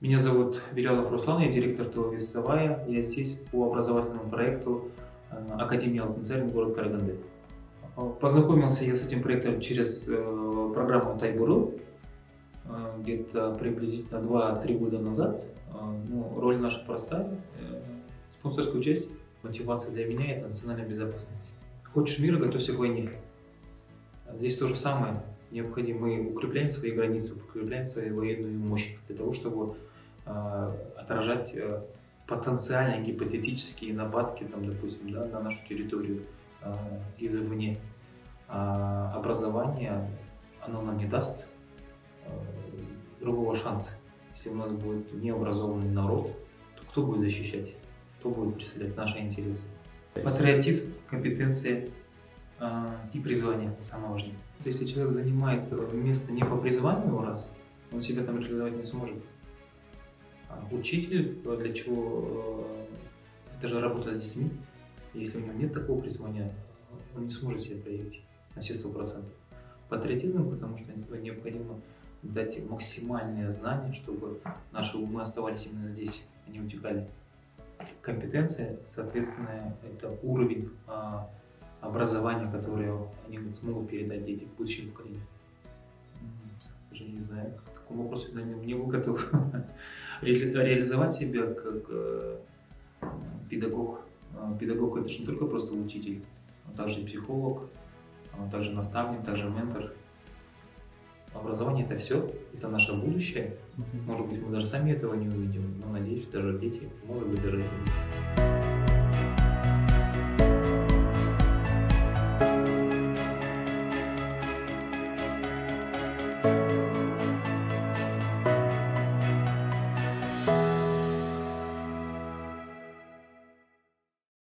Меня зовут Белялов Руслан, я директор ТО «Весовая». Я здесь по образовательному проекту Академия Алтынцарь, город Караганды. Познакомился я с этим проектом через программу Тайбуру, где-то приблизительно 2-3 года назад. Ну, роль наша простая, спонсорскую часть. Мотивация для меня – это национальная безопасность. Хочешь мира – готовься к войне. Здесь то же самое. Необходимо, мы укрепляем свои границы, укрепляем свою военную мощь для того, чтобы отражать потенциальные гипотетические нападки, там, допустим, да, на нашу территорию извне. Образование, оно нам не даст другого шанса. Если у нас будет необразованный народ, то кто будет защищать, кто будет представлять наши интересы? Патриотизм, компетенция и призвание самое важное. Если человек занимает место не по призванию раз, он себя там реализовать не сможет. Учитель, для чего? Это же работа с детьми. Если у него нет такого призвания, он не сможет себя проявить на все 100%. Патриотизм, потому что необходимо дать максимальные знания, чтобы наши умы оставались именно здесь, а не утекали. Компетенция, соответственно, это уровень образования, которое они смогут передать детям, будущим поколениям. Даже не знаю, к такому вопросу я не был готов. Реализовать себя как педагог. Педагог – это же не только просто учитель, а также и психолог, а также наставник, также ментор. Образование – это все, это наше будущее. Может быть, мы даже сами этого не увидим, но надеюсь, даже дети, может быть, даже это увидят.